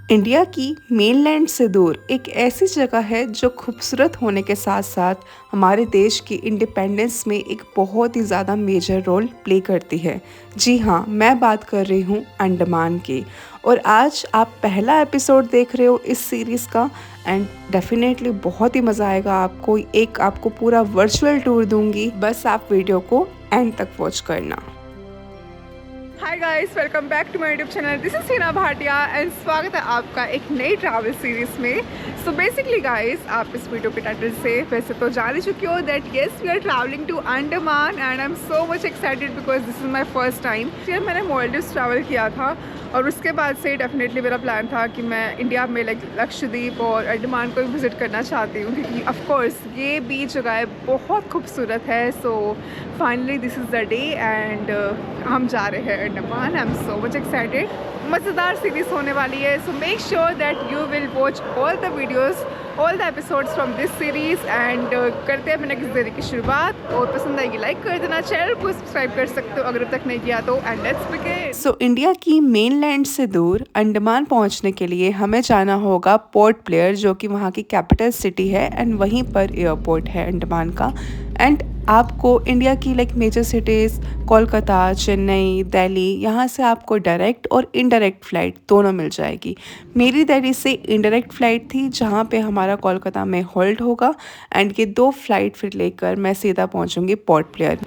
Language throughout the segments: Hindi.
इंडिया की मेनलैंड से दूर एक ऐसी जगह है जो खूबसूरत होने के साथ साथ हमारे देश की इंडिपेंडेंस में एक बहुत ही ज़्यादा मेजर रोल प्ले करती है। जी हाँ, मैं बात कर रही हूँ अंडमान की। और आज आप पहला एपिसोड देख रहे हो इस सीरीज़ का। एंड डेफिनेटली बहुत ही मज़ा आएगा आपको। आपको पूरा वर्चुअल टूर दूंगी, बस आप वीडियो को एंड तक वॉच करना। Hi guys, welcome back to my YouTube channel. This is Hina Bhatia and स्वागत है आपका एक नई ट्रैवल सीरीज़ में। सो बेसिकली गाइस, आप इस वीडियो के टाइटल से वैसे तो जान ही चुकी हो that yes we are travelling to Andaman and I am so much excited because this is my first time. फिर मैंने मालदीव्स ट्रैवल किया था और उसके बाद से डेफिनेटली मेरा प्लान था कि मैं इंडिया में लक्षद्वीप और अंडमान को भी विज़िट करना चाहती हूँ, क्योंकि ऑफ कोर्स ये बीच जगह बहुत खूबसूरत है। So finally this is the day and हम जा रहे हैं अंडमान। आई एम सो मच एक्साइटेड। मज़ेदार सीरीज़ होने वाली है। So make sure that you will watch all the videos, all the episodes from this series and करते हैं मैंने किस देरी की शुरुआत। और पसंद आएगी लाइक कर देना, चैनल को सब्सक्राइब कर सकते हो अगर अब तक नहीं किया तो। And let's begin. So India की मेनलैंड से दूर अंडमान पहुंचने के लिए हमें जाना होगा पोर्ट ब्लेयर, जो कि वहाँ की कैपिटल सिटी है एंड वहीं पर एयरपोर्ट है अंडमान का। एंड आपको इंडिया की मेजर सिटीज़ कोलकाता, चेन्नई, दिल्ली, यहाँ से आपको डायरेक्ट और इनडायरेक्ट फ़्लाइट दोनों मिल जाएगी। मेरी दिल्ली से इनडायरेक्ट फ़्लाइट थी, जहाँ पे हमारा कोलकाता में होल्ड होगा एंड ये 2 फ्लाइट फिर लेकर मैं सीधा पहुँचूँगी पोर्ट ब्लेयर।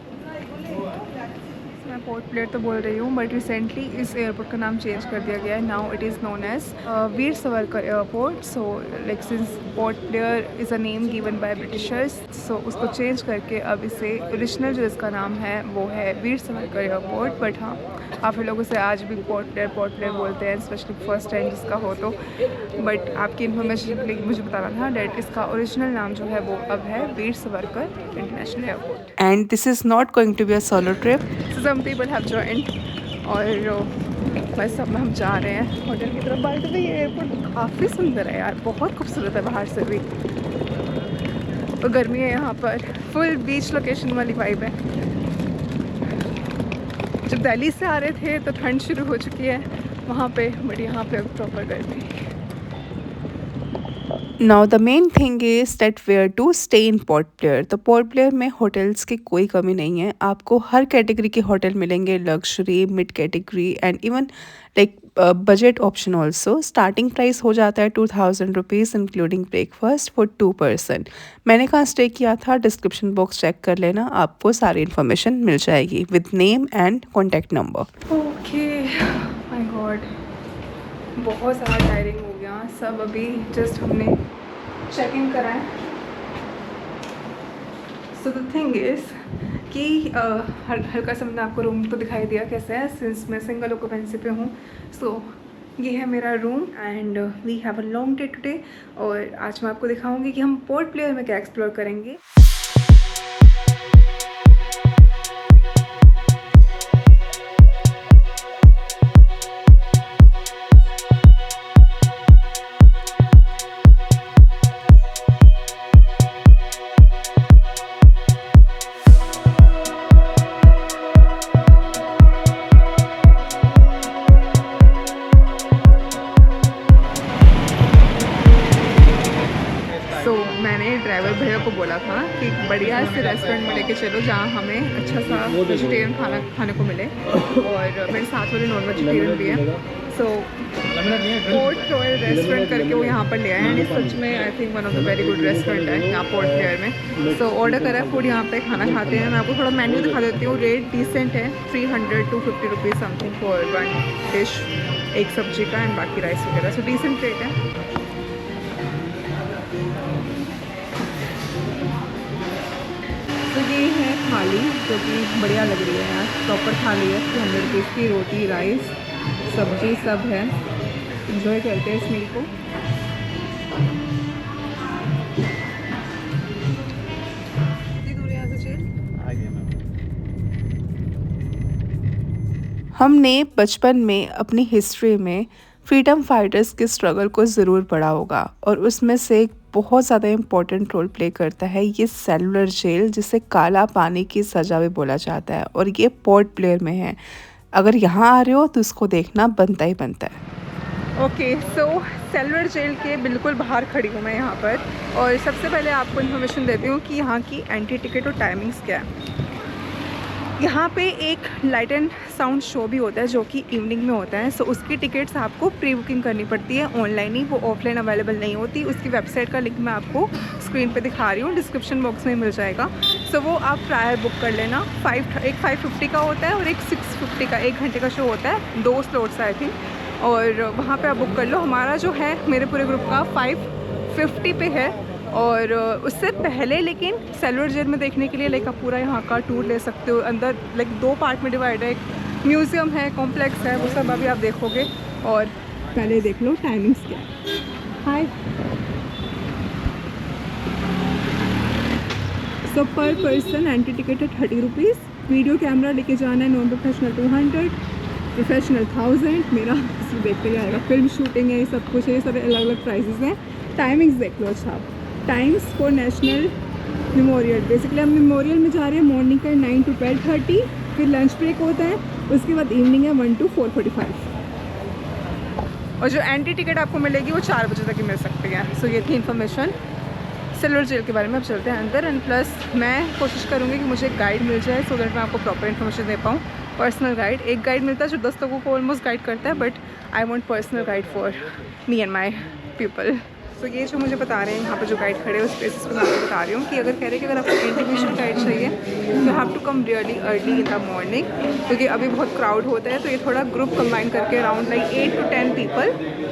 मैं पोर्ट ब्लेयर तो बोल रही हूँ, बट रिसेंटली इस एयरपोर्ट का नाम चेंज कर दिया गया है। Now it is known as Veer Savarkar airport. So since Port Blair is a name given by Britishers, so उसको चेंज करके अब इसे ओरिजिनल जो इसका नाम है वो है वीर सावरकर एयरपोर्ट। बट हाँ, काफ़ी लोग उसे आज भी पोर्ट ब्लेयर बोलते हैं, स्पेशली फर्स्ट टाइम जिसका हो तो। बट आपकी इन्फॉर्मेशन के लिए मुझे बताना था डेट इसका ओरिजिनल नाम जो है वो अब है Veer Savarkar international airport. And this is not going to be a solo trip, some people have joined. और बस अब हम जा रहे हैं होटल की तरफ। बाय द वे ये एयरपोर्ट काफ़ी सुंदर है यार, बहुत खूबसूरत है बाहर से भी। और गर्मी है यहाँ पर, फुल बीच लोकेशन वाली वाइब है। जब दिल्ली से आ रहे थे तो ठंड शुरू हो चुकी है वहाँ पे, बट यहाँ पे अब प्रॉपर गर्मी। Now the main thing is that where to stay in Port Blair. तो पोर्ट ब्लेयर में होटल्स की कोई कमी नहीं है, आपको हर कैटेगरी के होटल मिलेंगे, luxury, mid category and even budget option also. Starting price हो जाता है 2000 rupees including breakfast for 2 person. मैंने कहाँ स्टे किया था, डिस्क्रिप्शन बॉक्स चेक कर लेना, आपको सारी इन्फॉर्मेशन मिल जाएगी with name and contact number. Okay, my God, बहुत ज़्यादा टायरिंग हो गया सब। अभी जस्ट हमने चेक इन करा है। सो द थिंग इज़ कि हल्का सा मैंने आपको रूम तो दिखाई दिया कैसे है, सिंस मैं सिंगल ऑक्यूपेंसी पे हूँ। सो ये है मेरा room and we have a long day today. और आज मैं आपको दिखाऊंगी कि हम पोर्ट ब्लेयर में क्या एक्सप्लोर करेंगे। तो मैंने ड्राइवर भैया को बोला था कि बढ़िया से रेस्टोरेंट में लेके चलो जहाँ हमें अच्छा सा वेजिटेरियन खाना खाने को मिले। और मेरे साथ वाले नॉन वेजिटेरियन भी है। सो पोर्ट रॉयल रेस्टोरेंट करके वो यहाँ पर ले आए हैं। सच में I think one of the very good restaurant है यहाँ पोर्ट ब्लेयर में। सो ऑर्डर करा है फूड, यहाँ पे खाना खाते हैं। मैं आपको थोड़ा मेन्यू दिखा देती हूँ। रेट डिसेंट है, 300 to 50 rupees something for 1 dish, एक सब्जी का एंड बाकी राइस वगैरह। सो डिसेंट रेट है। तो ये है थाली जो कि बढ़िया लग रही है यार, प्रॉपर थाली है। 200 रुपीज़ की रोटी, राइस, सब्जी सब है। एंजॉय करते हैं इस मील को। हमने बचपन में अपनी हिस्ट्री में फ्रीडम फाइटर्स के स्ट्रगल को ज़रूर पढ़ा होगा और उसमें से एक बहुत ज़्यादा इम्पोर्टेंट रोल प्ले करता है ये सेलुलर जेल, जिसे काला पानी की सज़ा भी बोला जाता है। और ये पोर्ट ब्लेयर में है। अगर यहाँ आ रहे हो तो इसको देखना बनता ही बनता है। ओके, सो सेलुलर जेल के बिल्कुल बाहर खड़ी हूँ मैं यहाँ पर, और सबसे पहले आपको इन्फॉर्मेशन देती हूँ कि यहाँ की एंट्री टिकट और टाइमिंग्स क्या है। यहाँ पे एक लाइट एंड साउंड शो भी होता है जो कि इवनिंग में होता है। सो उसकी टिकट्स आपको प्री बुकिंग करनी पड़ती है ऑनलाइन ही, वो ऑफलाइन अवेलेबल नहीं होती। उसकी वेबसाइट का लिंक मैं आपको स्क्रीन पे दिखा रही हूँ, डिस्क्रिप्शन बॉक्स में मिल जाएगा। सो वो आप प्रायर बुक कर लेना। एक 550 का होता है और एक 650 का 1 घंटे का शो होता है, 2 स्लॉट्स आई थिंक, और वहाँ पे आप बुक कर लो। हमारा जो है मेरे पूरे ग्रुप का 550 पे है। और उससे पहले लेकिन सेलुलर जेल में देखने के लिए लाइक आप पूरा यहाँ का टूर ले सकते हो। अंदर लाइक 2 पार्ट में डिवाइड है, एक म्यूज़ियम है, कॉम्प्लेक्स है, वो सब अभी आप देखोगे। और पहले देख लो टाइमिंग्स क्या है। हाय, सो पर पर्सन एंट्री टिकट है 30 रुपीज़। वीडियो कैमरा लेके जाना है, नॉन प्रोफेशनल 200, प्रोफेशनल 1000। मेरा देखते ही आएगा, फिल्म शूटिंग है, ये सब कुछ है, ये सब अलग अलग प्राइजेज़ हैं। टाइमिंग्स देख लो। अच्छा, times for national memorial, basically हम मेमोरियल में जा रहे हैं। मॉर्निंग का 9 to 12:30, फिर लंच ब्रेक होता है, उसके बाद इवनिंग है 1 to 4:45। और जो एंट्री टिकट आपको मिलेगी वो 4 बजे तक ही मिल सकती है। सो ये थी इन्फॉर्मेशन सेलुलर जेल के बारे में। अब चलते हैं अंदर, एंड प्लस मैं कोशिश करूँगी कि मुझे एक गाइड मिल जाए सो दैट मैं आपको प्रॉपर इन्फॉर्मेशन दे पाऊँ। पर्सनल गाइड, एक गाइड मिलता है जो 10 लोगों को ऑलमोस्ट गाइड करता है, but I want personal guide for me and my people. तो ये जो मुझे बता रहे हैं यहाँ पर जो गाइड खड़े हैं, उस बेसिस पर मैं आपको बता रही हूँ कि अगर कह रहे हैं कि अगर आपको इंडिविजुअल गाइड चाहिए तो you have to come really early in the morning, क्योंकि अभी बहुत क्राउड होता है। तो ये थोड़ा ग्रुप कंबाइन करके अराउंड लाइक 8 to 10 पीपल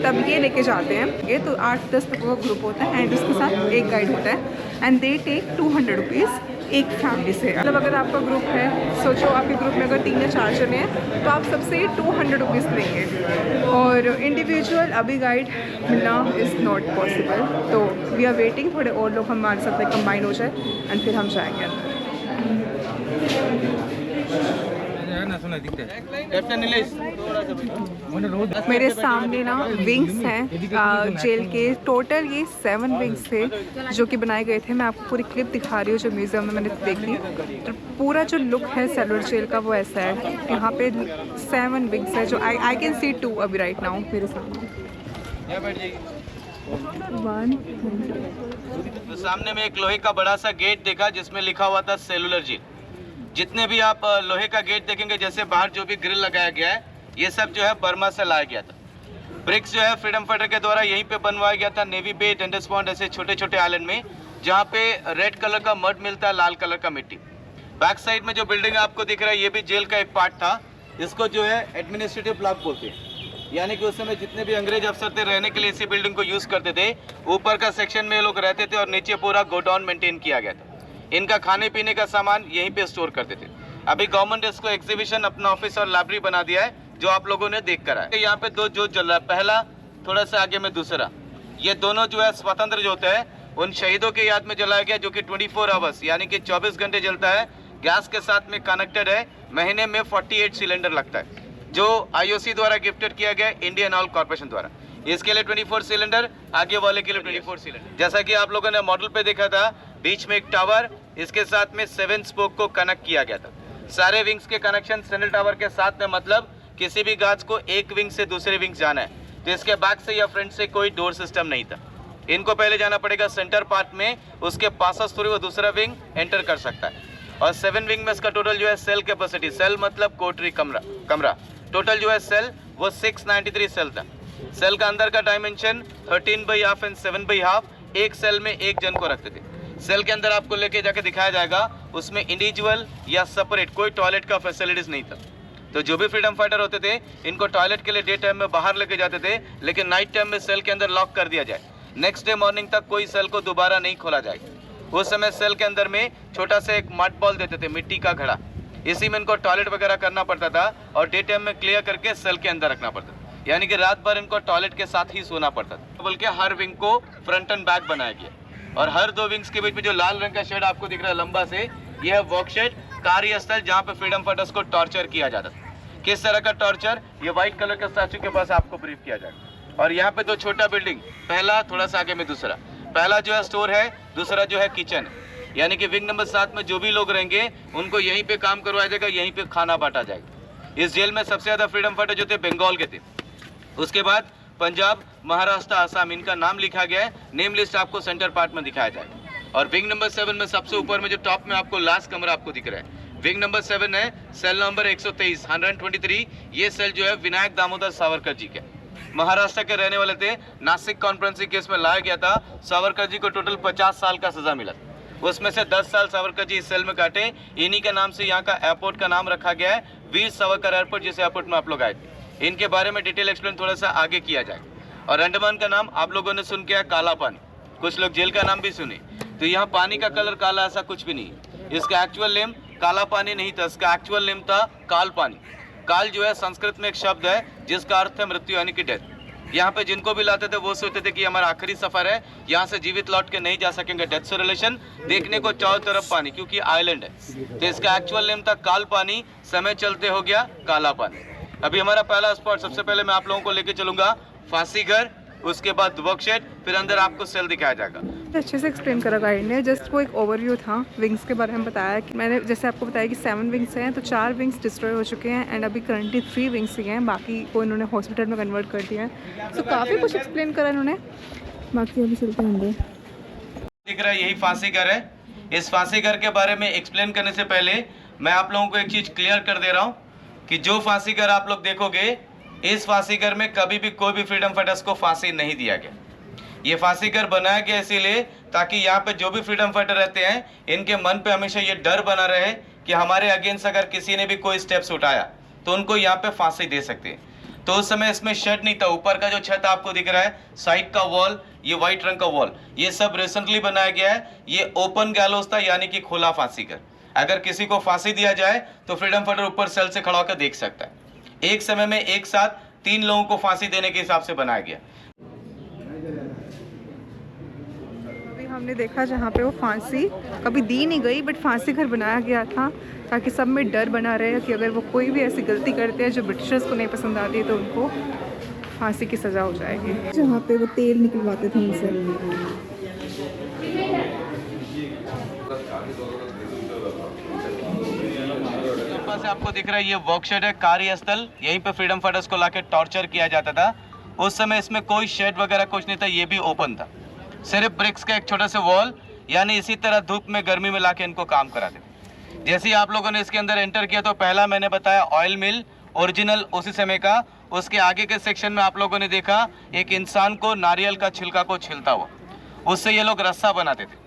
तब ये लेके जाते हैं। ये तो 8-10 लोगों का ग्रुप होता है, एंड उसके साथ एक गाइड होता है, एंड दे टेक 200 रुपीज़ एक फैमिली से। मतलब अगर आपका ग्रुप है, सोचो आपके ग्रुप में अगर 3 या 4 जने हैं तो आप सबसे 200 रुपीज़ लेंगे। और इंडिविजुअल अभी गाइड मिलना इज़ नॉट पॉसिबल, तो वी आर वेटिंग थोड़े और लोग हमारे साथ में कंबाइन हो जाए, एंड फिर हम जाएंगे अंदर। मेरे सामने ना विंग्स हैं जेल के। टोटल ये 7 विंग्स थे जो कि बनाए गए थे। मैं आपको पूरी क्लिप दिखा रही हूँ जो म्यूज़ियम में मैंने देखी। तो पूरा जो लुक है सेलुलर जेल का वो ऐसा है। यहाँ पे 7 विंग्स है जो आई कैन सी 2 अभी राइट नाउ मेरे सामने। 1 तो सामने में एक लोहे का बड़ा सा गेट देखा जिसमें लिखा हुआ था सेलुलर जेल। जितने भी आप लोहे का गेट देखेंगे, जैसे बाहर जो भी ग्रिल लगाया गया है, ये सब जो है बर्मा से लाया गया था। ब्रिक्स जो है फ्रीडम फाइटर के द्वारा यहीं पे बनवाया गया था, नेवी बे, टेंडर्स पॉइंट, ऐसे छोटे छोटे आइलैंड में, जहाँ पे रेड कलर का मड मिलता है, लाल कलर का मिट्टी। बैक साइड में जो बिल्डिंग आपको दिख रहा है, ये भी जेल का एक पार्ट था। इसको जो है एडमिनिस्ट्रेटिव ब्लॉक बोलते हैं, यानी कि उस समय जितने भी अंग्रेज अफसर थे रहने के लिए इसी बिल्डिंग को यूज करते थे। ऊपर का सेक्शन में ये लोग रहते थे और नीचे पूरा गोडाउन मेंटेन किया गया था। इनका खाने पीने का सामान यहीं पे स्टोर करते थे। अभी गवर्नमेंट इसको एग्जीबिशन, अपना ऑफिस और लाइब्रेरी बना दिया है, जो आप लोगों ने देख कर आया। यहाँ पे 2 जोत जल रहा है, पहला थोड़ा सा आगे में दूसरा। ये दोनों जो है स्वतंत्र जोत है, उन शहीदों के याद में जलाया गया, जो कि 24 आवर्स यानी कि 24 घंटे जलता है। गैस के साथ में कनेक्टेड है। महीने में 48 सिलेंडर लगता है, जो IOC द्वारा गिफ्टेड किया गया, इंडियन ऑयल कॉर्पोरेशन द्वारा। इसके लिए 24 सिलेंडर, आगे वाले के लिए 24 सिलेंडर। जैसा कि आप लोगों ने मॉडल पे देखा था, बीच में एक टावर, इसके साथ में 7 स्पोक को कनेक्ट किया गया था। सारे विंग्स के कनेक्शन सेंट्रल टावर के साथ में, मतलब किसी भी गार्ड्स को एक विंग से दूसरे विंग जाना है तो इसके बैक से या फ्रंट से कोई डोर सिस्टम नहीं था। इनको पहले जाना पड़ेगा सेंटर पार्ट में, उसके पास थोड़ी वो दूसरा विंग एंटर कर सकता है। और 7 विंग में इसका टोटल जो है सेल कैपेसिटी, सेल मतलब कोठरी, कमरा, टोटल जो है सेल वो 693 सेल था। सेल का अंदर का डायमेंशन 13/2 एंड 7/2। एक सेल में एक जन को रखते थे। सेल के अंदर आपको लेके जाके दिखाया जाएगा, उसमें इंडिविजुअल या सेपरेट कोई टॉयलेट का फैसिलिटीज नहीं था। तो जो भी फ्रीडम फाइटर होते थे, इनको टॉयलेट के लिए डे टाइम में बाहर लेके जाते थे, लेकिन नाइट टाइम में सेल के अंदर लॉक कर दिया जाए। नेक्स्ट डे मॉर्निंग तक कोई सेल को दोबारा नहीं खोला जाएगा। उस समय सेल के अंदर में छोटा सा एक मड बॉल देते थे, मिट्टी का घड़ा, इसी में इनको टॉयलेट वगैरह करना पड़ता था और डे टाइम में क्लियर करके सेल के अंदर रखना पड़ता था। यानी कि रात भर इनको टॉयलेट के साथ ही सोना पड़ता था। बल्कि हर विंग को फ्रंट एंड बैक बनाया गया, और हर 2 विंग्स के बीच में जो लाल रंग का शेड आपको दिख रहा है लंबा से, यह है वर्क शेड, कार्यस्थल, जहाँ पे फ्रीडम फाइटर्स को टॉर्चर किया जाता था। किस तरह का टॉर्चर, ये व्हाइट कलर का स्टैचू के पास आपको ब्रीफ किया जाएगा। और यहाँ पे 2 छोटा बिल्डिंग, पहला थोड़ा सा आगे में दूसरा। पहला जो है स्टोर है, दूसरा जो है किचन है। यानी कि विंग नंबर 7 में जो भी लोग रहेंगे उनको यहीं पे काम करवाया जाएगा, यहीं पे खाना बांटा जाएगा। इस जेल में सबसे ज़्यादा फ्रीडम फाइटर जो थे बंगाल के थे। उसके बाद पंजाब, महाराष्ट्र, आसाम, इनका नाम लिखा गया है। नेम लिस्ट आपको सेंटर पार्ट में दिखाया जाएगा। और विंग नंबर 7 में सबसे ऊपर में जो टॉप में आपको लास्ट कमरा आपको दिख रहा है, विंग नंबर 7 है, सेल नंबर 123 123। ये सेल जो है विनायक दामोदर सावरकर जी के महाराष्ट्र के रहने वाले थे। नासिक कॉन्फ्रेंसिंग केस में लाया गया था। सावरकर जी को टोटल 50 साल का सजा मिला, उसमें से 10 साल सावरकर जी इस सेल में काटे। इन्हीं के नाम से यहाँ का एयरपोर्ट का नाम रखा गया है वीर सावरकर एयरपोर्ट, जिस एयरपोर्ट में आप लोग आए थे। इनके बारे में डिटेल एक्सप्लेन थोड़ा सा आगे किया जाएगा। और अंडमान का नाम आप लोगों ने सुन के काला पानी, कुछ लोग जेल का नाम भी सुने। तो यहाँ पानी का कलर काला ऐसा कुछ भी नहीं। इसका एक्चुअल नेम काला पानी नहीं था, इसका एक्चुअल नेम था काल पानी। काल जो है संस्कृत में एक शब्द है जिसका अर्थ है मृत्यु यानी कि डेथ। यहाँ पे जिनको भी लाते थे वो सोचते थे कि हमारा आखिरी सफर है, यहाँ से जीवित लौट के नहीं जा सकेंगे। डेथ से रिलेशन देखने को चारों तरफ पानी, क्योंकि आइलैंड है। तो इसका एक्चुअल नेम था काल पानी, समय चलते हो गया काला पानी। अभी हमारा पहला स्पॉट, सबसे पहले मैं आप लोगों को लेके चलूंगा फांसी घर, उसके बाद वर्कशेड, फिर अंदर आपको सेल दिखाया जाएगा। अच्छे से एक्सप्लेन करा गाइड ने। जस्ट वो एक ओवरव्यू था विंग्स के बारे में बताया कि मैंने जैसे आपको बताया कि 7 विंग्स हैं, तो 4 विंग्स डिस्ट्रॉय हो चुके हैं एंड अभी करंटली 3 विंग्स ही हैं, बाकी को इन्होंने हॉस्पिटल में कन्वर्ट कर दिया है। तो काफ़ी कुछ एक्सप्लेन करा इन्होंने, बाकी अभी चलते हैं अंदर। दिख रहा है यही फांसी घर है। इस फांसी घर के बारे में एक्सप्लेन करने से पहले मैं आप लोगों को एक चीज़ क्लियर कर दे रहा हूँ कि जो फांसी घर आप लोग देखोगे, इस फांसी घर में कभी भी कोई भी फ्रीडम फाइटर्स को फांसी नहीं दिया गया। ये फांसी घर बनाया गया इसीलिए ताकि यहाँ पे जो भी फ्रीडम फाइटर रहते हैं, इनके मन पे हमेशा ये डर बना रहे कि हमारे अगेंस्ट अगर किसी ने भी कोई स्टेप्स उठाया तो उनको यहाँ पे फांसी दे सकते हैं। तो उस समय इसमें शेड नहीं था। ऊपर का जो छत आपको दिख रहा है, साइड का वॉल, ये व्हाइट रंग का वॉल, ये सब रिसेंटली बनाया गया है। ये ओपन गैलोस था, यानी कि खुला फांसी घर। अगर किसी को फांसी दिया जाए तो फ्रीडम फाइटर ऊपर सेल से खड़ा होकर देख सकता है। एक समय में एक साथ 3 लोगों को फांसी देने के हिसाब से बनाया गया। अभी हमने देखा जहाँ पे वो फांसी कभी दी नहीं गई, बट फांसी घर बनाया गया था ताकि सब में डर बना रहे कि अगर वो कोई भी ऐसी गलती करते हैं जो ब्रिटिशर्स को नहीं पसंद आती है तो उनको फांसी की सज़ा हो जाएगी। जहाँ पे वो तेल निकलवाते थे उनसे। से आपको दिख रहा है ये वर्कशेड है, कार्यस्थल। यहीं पे फ्रीडम फाइटर्स को लाके टॉर्चर किया जाता था। उस समय इसमें कोई शेड वगैरह कुछ नहीं था, ये भी ओपन था, सिर्फ ब्रिक्स का एक छोटा सा वॉल। यानी इसी तरह धूप में गर्मी में लाके इनको काम कराते। जैसे ही आप लोगों ने इसके अंदर एंटर किया तो पहला मैंने बताया ऑयल मिल, ओरिजिनल उसी समय का। उसके आगे के सेक्शन में आप लोगों ने देखा एक इंसान को नारियल का छिलका को छिलता हुआ, उससे ये लोग रस्सा बनाते थे।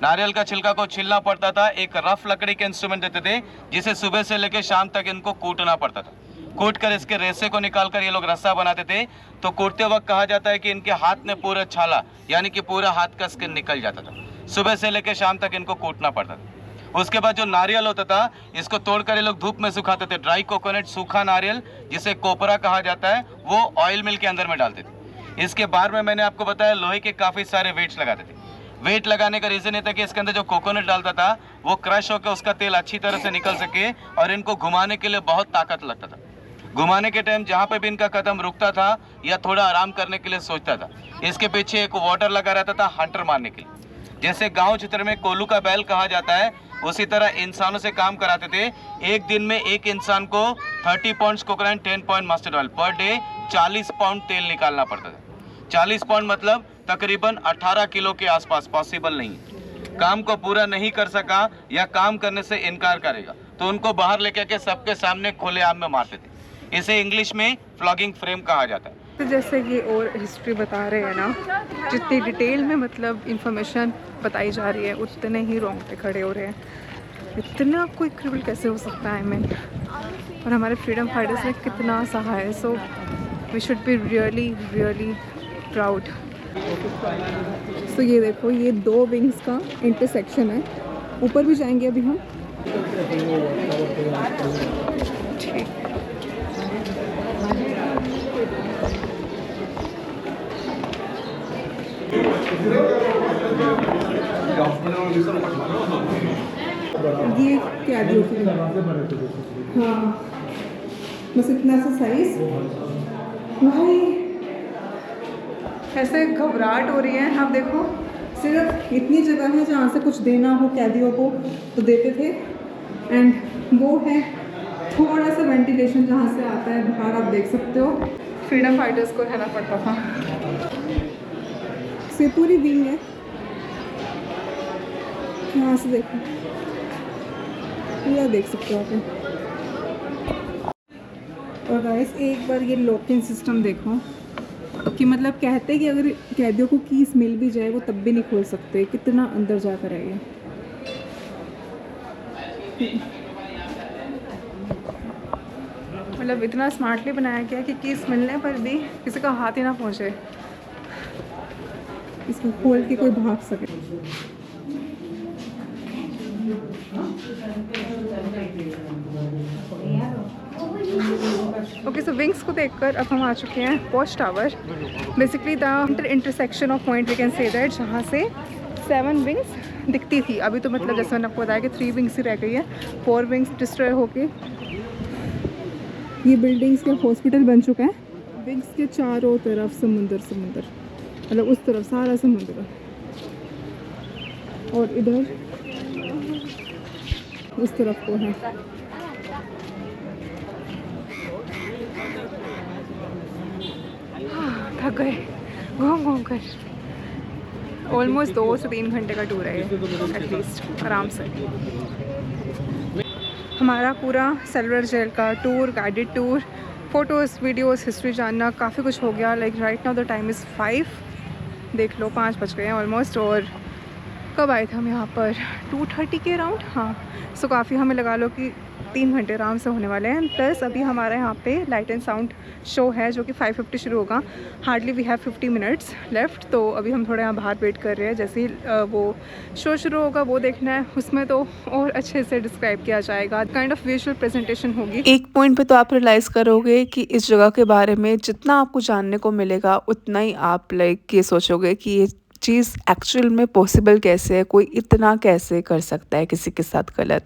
नारियल का छिलका को छिलना पड़ता था, एक रफ लकड़ी के इंस्ट्रूमेंट देते थे जिसे सुबह से लेकर शाम तक इनको कूटना पड़ता था। कूट कर इसके रेसे को निकाल कर ये लोग रस्सा बनाते थे। तो कूटते वक्त कहा जाता है कि इनके हाथ में पूरा छाला, यानी कि पूरा हाथ का स्किन निकल जाता था। सुबह से लेकर शाम तक इनको कूटना पड़ता था। उसके बाद जो नारियल होता था, इसको तोड़कर ये लोग धूप में सुखाते थे। ड्राई कोकोनट, सूखा नारियल, जिसे कोपरा कहा जाता है, वो ऑयल मिल के अंदर में डालते थे। इसके बार में मैंने आपको बताया लोहे के काफ़ी सारे वेट्स लगाते थे। वेट लगाने का रीज़न ये था कि इसके अंदर जो कोकोनट डालता था वो क्रश होकर उसका तेल अच्छी तरह से निकल सके, और इनको घुमाने के लिए बहुत ताकत लगता था। घुमाने के टाइम जहाँ पे भी इनका कदम रुकता था या थोड़ा आराम करने के लिए सोचता था, इसके पीछे एक वाटर लगा रहता था हंटर मारने के लिए। जैसे गांव क्षेत्र में कोल्लू का बैल कहा जाता है, उसी तरह इंसानों से काम कराते थे। एक दिन में एक इंसान को 30 pound coconut, 10 pound mustard oil per day, 40 pound तेल निकालना पड़ता था। 40 पाउंड मतलब तकरीबन 18 किलो के आसपास। पॉसिबल नहीं। काम को पूरा नहीं कर सका या काम करने से इनकार करेगा तो उनको बाहर लेकर के सबके सामने खुलेआम में मारते थे। इसे इंग्लिश में फ्लॉगिंग फ्रेम कहा जाता है। तो जैसे ये और हिस्ट्री बता रहे हैं ना, जितनी डिटेल में मतलब इंफॉर्मेशन बताई जा रही है उतने ही रोंगटे खड़े हो रहे हैं। इतना कोई क्रिमिनल कैसे हो सकता है मैन, और हमारे फ्रीडम फाइटर्स ने कितना सहा है। So we should be really really proud. So ये देखो, ये 2 विंग्स का इंटरसेक्शन है। ऊपर भी जाएंगे अभी हम। ठीक, ये क्या दी होती है? हाँ, बस इतना सा साइज। भाई ऐसे घबराहट हो रही है। आप देखो, सिर्फ इतनी जगह है जहाँ से कुछ देना हो कैदियों को तो देते थे, एंड वो है थोड़ा सा वेंटिलेशन जहाँ से आता है बाहर, आप देख सकते हो। फ्रीडम फाइटर्स को रहना पड़ता था। से पूरी विंग है, यहाँ से देखो पूरा देख सकते हो आप। और गाइस एक बार ये लॉकिंग सिस्टम देखो कि मतलब कहते हैं कि अगर कैदियों को कीस मिल भी जाए वो तब भी नहीं खोल सकते, कितना अंदर जाकर है ये। मतलब इतना स्मार्टली बनाया गया कि कीस मिलने पर भी किसी का हाथ ही ना पहुंचे, इसको खोल के कोई भाग सके। ओके सो विंग्स को देखकर अब हम आ चुके हैं watch tower, basically the intersection of point we can say that, जहाँ से 7 विंग्स दिखती थी। अभी तो मतलब जैसे मैंने आपको बताया कि 3 विंग्स ही रह गई है, 4 विंग्स डिस्ट्रॉय होके ये बिल्डिंग्स के हॉस्पिटल बन चुका है। विंग्स के चारों तरफ समुंदर, मतलब उस तरफ सारा समुंदर, और इधर उस तरफ को है। थक गए घूम घूम कर। ऑलमोस्ट 2 से 3 घंटे का टूर है ये एटलीस्ट, आराम से। हमारा पूरा सेलुलर जेल का tour, guided tour, photos, videos, history जानना काफ़ी कुछ हो गया। Like right now the time is 5, देख लो 5 बज गए हैं ऑलमोस्ट। और कब आए थे हम यहाँ पर 2:30 के अराउंड, हाँ। सो काफ़ी हमें लगा लो कि 3 घंटे आराम से होने वाले हैं। प्लस अभी हमारा यहाँ पे लाइट एंड साउंड शो है जो कि 5:50 शुरू होगा। Hardly we have 50 minutes left, तो अभी हम थोड़ा यहाँ बाहर वेट कर रहे हैं। जैसे ही वो शो शुरू होगा वो देखना है, उसमें तो और अच्छे से डिस्क्राइब किया जाएगा, काइंड ऑफ विजुअल प्रेजेंटेशन होगी। एक पॉइंट पे तो आप रियलाइज़ करोगे कि इस जगह के बारे में जितना आपको जानने को मिलेगा उतना ही आप लाइक ये सोचोगे कि ये चीज़ एक्चुअल में पॉसिबल कैसे है, कोई इतना कैसे कर सकता है किसी के साथ गलत।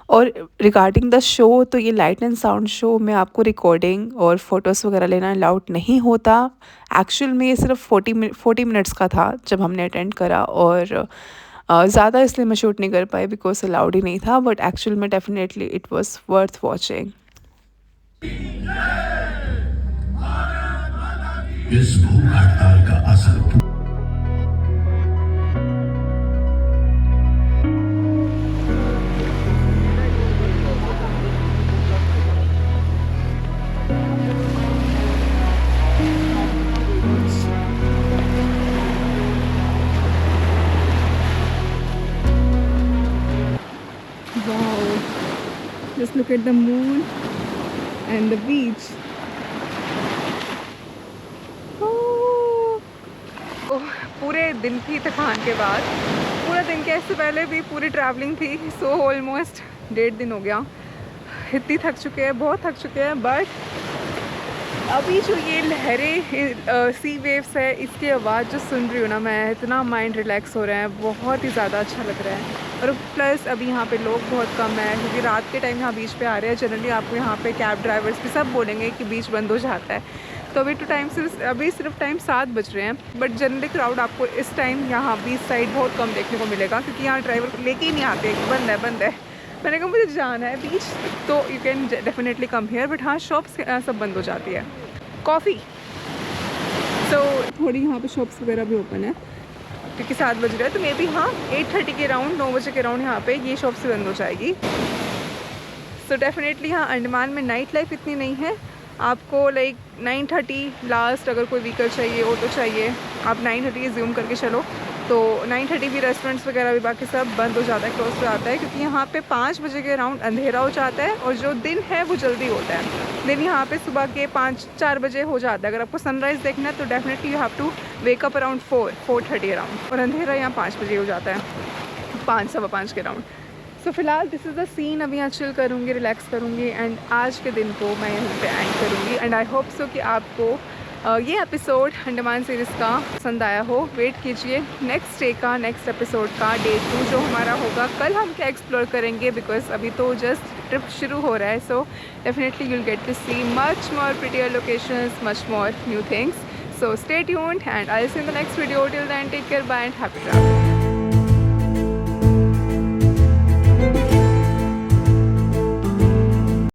और रिगार्डिंग द शो, तो ये लाइट एंड साउंड शो में आपको रिकॉर्डिंग और फ़ोटोज़ वगैरह लेना अलाउड नहीं होता। एक्चुअल में ये सिर्फ 40 मिनट्स का था जब हमने अटेंड करा, और ज़्यादा इसलिए मैं शूट नहीं कर पाई बिकॉज अलाउड ही नहीं था, बट एक्चुअल में definitely it was worth watching. इस भूख हड़ताल का असर Just look at the moon and the beach. पूरे दिन की थकान के बाद, पूरा दिन के इससे पहले भी पूरी ट्रैवलिंग थी, सो ऑलमोस्ट 1.5 दिन हो गया। इतनी थक चुके हैं, बहुत थक चुके हैं। बट अभी जो ये लहरें, सी वेव्स है, इसकी आवाज़ जो सुन रही हूँ ना मैं, इतना माइंड रिलैक्स हो रहा है, बहुत ही ज़्यादा अच्छा लग रहा है। और प्लस अभी यहाँ पे लोग बहुत कम है क्योंकि रात के टाइम यहाँ बीच पे आ रहे हैं। जनरली आपको यहाँ पे कैब ड्राइवर्स भी सब बोलेंगे कि बीच बंद हो जाता है, तो अभी सिर्फ टाइम 7 बज रहे हैं। बट जनरली क्राउड आपको इस टाइम यहाँ बीच साइड बहुत कम देखने को मिलेगा क्योंकि यहाँ ड्राइवर लेके ही नहीं आते, बंद है। मैंने कहा मुझे जाना है बीच, तो you can definitely come here. But हाँ, शॉप्स सब बंद हो जाती है। कॉफ़ी थोड़ी यहाँ पे शॉप्स वगैरह भी ओपन है क्योंकि 7 बज रहे हैं, तो मे बी हाँ 8:30 के अराउंड, 9 बजे के अराउंड यहाँ पे ये शॉप्स बंद हो जाएगी। सो डेफिनेटली यहाँ अंडमान में नाइट लाइफ इतनी नहीं है। आपको लाइक 9:30 लास्ट, अगर कोई व्हीकल चाहिए, ऑटो चाहिए, आप 9:30 ज़ूम करके चलो, तो 9:30 भी रेस्टोरेंट्स वगैरह भी बाकी सब बंद हो जाता है, क्लोज हो जाता है, क्योंकि यहाँ पे 5 बजे के अराउंड अंधेरा हो जाता है। और जो दिन है वो जल्दी होता है। दिन यहाँ पे सुबह के 5-4 बजे हो जाता है। अगर आपको सनराइज़ देखना है तो definitely you have to wake up around 4:30 around, और अंधेरा यहाँ 5 बजे हो जाता है, 5, सवा 5 के अराउंड। सो फिलहाल दिस इज़ द सीन। अभी यहाँ चिल करूँगी, रिलैक्स करूँगी, एंड आज के दिन को मैं यहाँ पे एंड करूँगी। एंड आई होप सो कि आपको ये एपिसोड अंडमान सीरीज़ का पसंद आया हो। वेट कीजिए नेक्स्ट डे का, नेक्स्ट एपिसोड का, डे 2 जो हमारा होगा। कल हम क्या एक्सप्लोर करेंगे, बिकॉज अभी तो जस्ट ट्रिप शुरू हो रहा है। So definitely you will get to see much more prettier locations, much more new things. So stay tuned and I'll see you in the next video. Till then, take care, bye and happy travel.